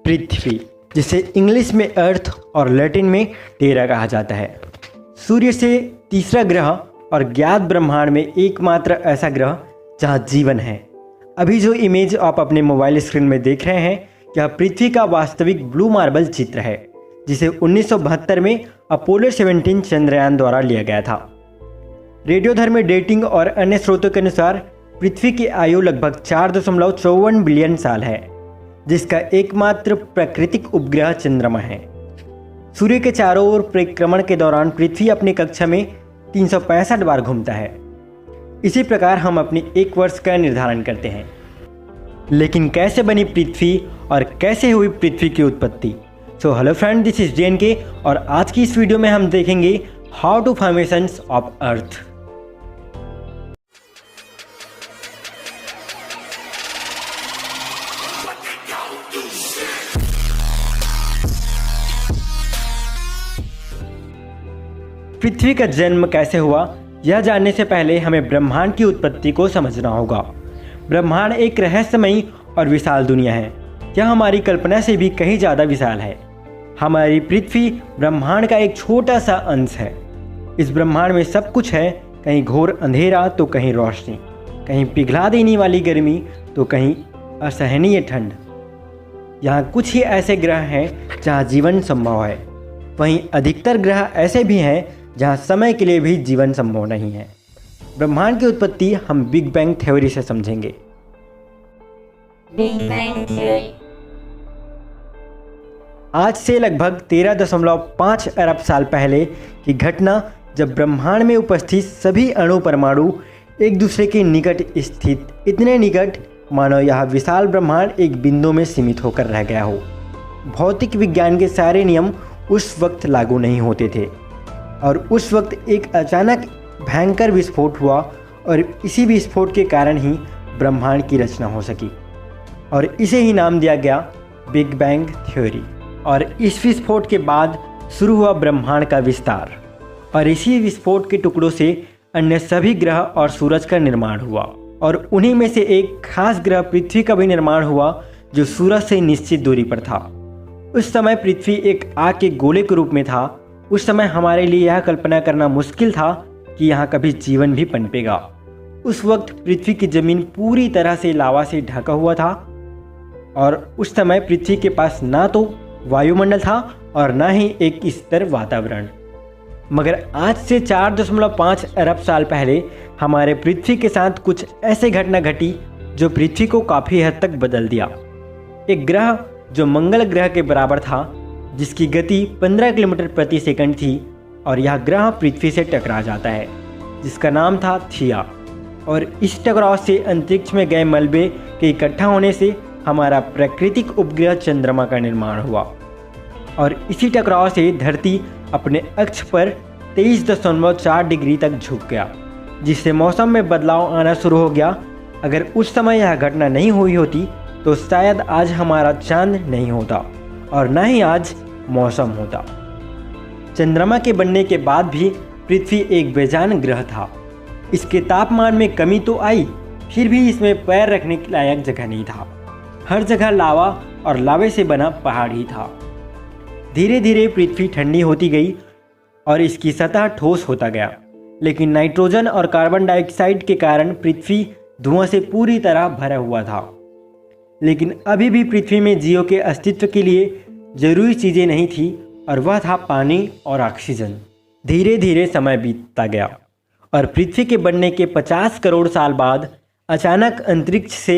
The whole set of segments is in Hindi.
पृथ्वी, जिसे इंग्लिश में अर्थ और लैटिन में टेरा कहा जाता है, सूर्य से तीसरा ग्रह और ज्ञात ब्रह्मांड में एकमात्र ऐसा ग्रह जहां जीवन है। अभी जो इमेज आप अपने मोबाइल स्क्रीन में देख रहे हैं, यह पृथ्वी का वास्तविक ब्लू मार्बल चित्र है, जिसे 1972 में अपोलो 17 चंद्रयान द्वारा लिया गया था। रेडियोधर्मी डेटिंग और अन्य स्रोतों के अनुसार पृथ्वी की आयु लगभग 4.54 बिलियन साल है, जिसका एकमात्र प्राकृतिक उपग्रह चंद्रमा है। सूर्य के चारों ओर परिक्रमण के दौरान पृथ्वी अपनी कक्षा में 365 बार घूमता है। इसी प्रकार हम अपने एक वर्ष का निर्धारण करते हैं। लेकिन कैसे बनी पृथ्वी और कैसे हुई पृथ्वी की उत्पत्ति? So hello friend, this is JNK और आज की इस वीडियो में हम देखेंगे how to formations of earth. पृथ्वी का जन्म कैसे हुआ, यह जानने से पहले हमें ब्रह्मांड की उत्पत्ति को समझना होगा। ब्रह्मांड एक रहस्यमयी और विशाल दुनिया है। यह हमारी कल्पना से भी कहीं ज़्यादा विशाल है। हमारी पृथ्वी ब्रह्मांड का एक छोटा सा अंश है। इस ब्रह्मांड में सब कुछ है, कहीं घोर अंधेरा तो कहीं रोशनी, कहीं पिघला देने वाली गर्मी तो कहीं असहनीय ठंड। यहाँ कुछ ही ऐसे ग्रह हैं जहाँ जीवन संभव है, वहीं अधिकतर ग्रह ऐसे भी हैं जहाँ समय के लिए भी जीवन संभव नहीं है। ब्रह्मांड की उत्पत्ति हम बिग बैंग थ्योरी से समझेंगे। बिग बैंग थ्योरी आज से लगभग 13.5 अरब साल पहले की घटना, जब ब्रह्मांड में उपस्थित सभी अणु परमाणु एक दूसरे के निकट स्थित, इतने निकट मानो यह विशाल ब्रह्मांड एक बिंदु में सीमित होकर रह गया हो। भौतिक विज्ञान के सारे नियम उस वक्त लागू नहीं होते थे और उस वक्त एक अचानक भयंकर विस्फोट हुआ और इसी विस्फोट के कारण ही ब्रह्मांड की रचना हो सकी और इसे ही नाम दिया गया बिग बैंग थ्योरी। और इस विस्फोट के बाद शुरू हुआ ब्रह्मांड का विस्तार और इसी विस्फोट के टुकड़ों से अन्य सभी ग्रह और सूरज का निर्माण हुआ और उन्हीं में से एक खास ग्रह पृथ्वी का भी निर्माण हुआ, जो सूरज से निश्चित दूरी पर था। उस समय पृथ्वी एक आग के गोले के रूप में था। उस समय हमारे लिए यह कल्पना करना मुश्किल था कि यहाँ कभी जीवन भी पनपेगा। उस वक्त पृथ्वी की जमीन पूरी तरह से लावा से ढका हुआ था और उस समय पृथ्वी के पास ना तो वायुमंडल था और ना ही एक स्थिर वातावरण। मगर आज से 4.5 अरब साल पहले हमारे पृथ्वी के साथ कुछ ऐसे घटना घटी जो पृथ्वी को काफ़ी हद तक बदल दिया। एक ग्रह जो मंगल ग्रह के बराबर था, जिसकी गति 15 किलोमीटर प्रति सेकंड थी, और यह ग्रह पृथ्वी से टकरा जाता है, जिसका नाम था थिया। और इस टकराव से अंतरिक्ष में गए मलबे के इकट्ठा होने से हमारा प्राकृतिक उपग्रह चंद्रमा का निर्माण हुआ और इसी टकराव से धरती अपने अक्ष पर 23.4 डिग्री तक झुक गया, जिससे मौसम में बदलाव आना शुरू हो गया। अगर उस समय यह घटना नहीं हुई होती तो शायद आज हमारा चांद नहीं होता और न ही आज मौसम होता। चंद्रमा के बनने के बाद भी पृथ्वी एक बेजान ग्रह था। इसके तापमान में कमी तो आई, फिर भी इसमें पैर रखने के लायक जगह नहीं था। हर जगह लावा और लावे से बना पहाड़ ही था। धीरे धीरे पृथ्वी ठंडी होती गई और इसकी सतह ठोस होता गया, लेकिन नाइट्रोजन और कार्बन डाइऑक्साइड के कारण पृथ्वी धुआं से पूरी तरह भरा हुआ था। लेकिन अभी भी पृथ्वी में जीव के अस्तित्व के लिए जरूरी चीज़ें नहीं थी, और वह था पानी और ऑक्सीजन। धीरे धीरे समय बीतता गया और पृथ्वी के बनने के 50 करोड़ साल बाद अचानक अंतरिक्ष से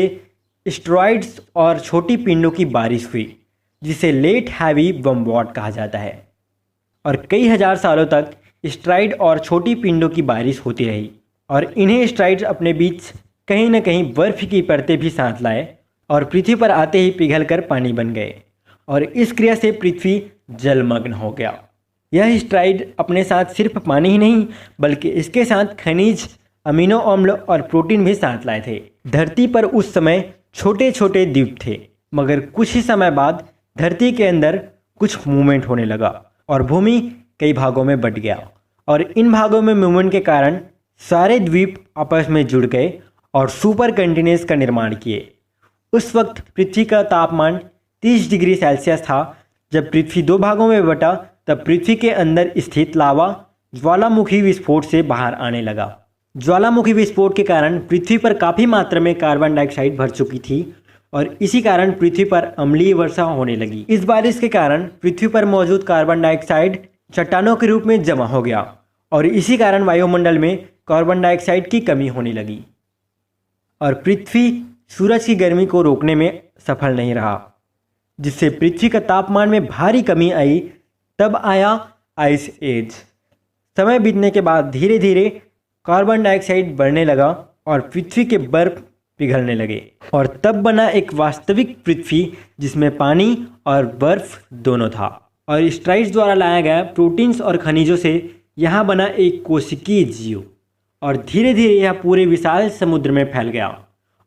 एस्टेरॉइड्स और छोटी पिंडों की बारिश हुई, जिसे लेट हैवी बमबॉट कहा जाता है। और कई हजार सालों तक एस्टेरॉइड और छोटी पिंडों की बारिश होती रही और इन्हें एस्टेरॉइड्स अपने बीच कहीं न कहीं बर्फ की परतें भी साथ लाए और पृथ्वी पर आते ही पिघलकर पानी बन गए और इस क्रिया से पृथ्वी जलमग्न हो गया। यह एस्टेरॉइड अपने साथ सिर्फ पानी ही नहीं, बल्कि इसके साथ खनिज, अमीनो अम्ल और प्रोटीन भी साथ लाए थे। धरती पर उस समय छोटे छोटे द्वीप थे, मगर कुछ ही समय बाद धरती के अंदर कुछ मूवमेंट होने लगा और भूमि कई भागों में बंट गया और इन भागों में मूवमेंट के कारण सारे द्वीप आपस में जुड़ गए और सुपर कंटिनेंट्स का निर्माण किए। उस वक्त पृथ्वी का तापमान 30 डिग्री सेल्सियस था। जब पृथ्वी दो भागों में बटा तब पृथ्वी के अंदर स्थित लावा ज्वालामुखी विस्फोट से बाहर आने लगा। ज्वालामुखी विस्फोट के कारण पृथ्वी पर काफ़ी मात्रा में कार्बन डाइऑक्साइड भर चुकी थी और इसी कारण पृथ्वी पर अम्लीय वर्षा होने लगी। इस बारिश के कारण पृथ्वी पर मौजूद कार्बन डाइऑक्साइड चट्टानों के रूप में जमा हो गया और इसी कारण वायुमंडल में कार्बन डाइऑक्साइड की कमी होने लगी और पृथ्वी सूरज की गर्मी को रोकने में सफल नहीं रहा, जिससे पृथ्वी का तापमान में भारी कमी आई। तब आया आइस एज। समय बीतने के बाद धीरे धीरे कार्बन डाइऑक्साइड बढ़ने लगा और पृथ्वी के बर्फ पिघलने लगे और तब बना एक वास्तविक पृथ्वी जिसमें पानी और बर्फ दोनों था। और स्ट्राइड्स द्वारा लाया गया प्रोटीन्स और खनिजों से यहाँ बना एक कोशिकीय जीव और धीरे धीरे यह पूरे विशाल समुद्र में फैल गया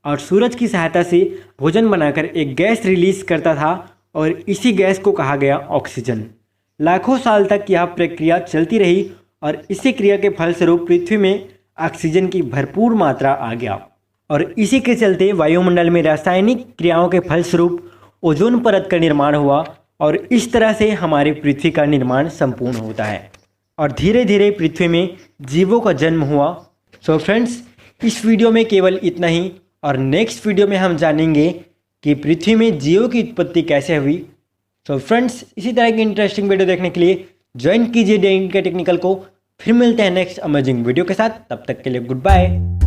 और सूरज की सहायता से भोजन बनाकर एक गैस रिलीज करता था और इसी गैस को कहा गया ऑक्सीजन। लाखों साल तक यह प्रक्रिया चलती रही और इसी क्रिया के फलस्वरूप पृथ्वी में ऑक्सीजन की भरपूर मात्रा आ गया और इसी के चलते वायुमंडल में रासायनिक क्रियाओं के फलस्वरूप ओजोन परत का निर्माण हुआ और इस तरह से हमारी पृथ्वी का निर्माण संपूर्ण होता है और धीरे धीरे पृथ्वी में जीवों का जन्म हुआ। सो फ्रेंड्स, इस वीडियो में केवल इतना ही और नेक्स्ट वीडियो में हम जानेंगे कि पृथ्वी में जीवों की उत्पत्ति कैसे हुई। सो फ्रेंड्स, इसी तरह की इंटरेस्टिंग वीडियो देखने के लिए ज्वाइन कीजिए डे इंडिया टेक्निकल को। फिर मिलते हैं नेक्स्ट अमेजिंग वीडियो के साथ। तब तक के लिए गुड बाय।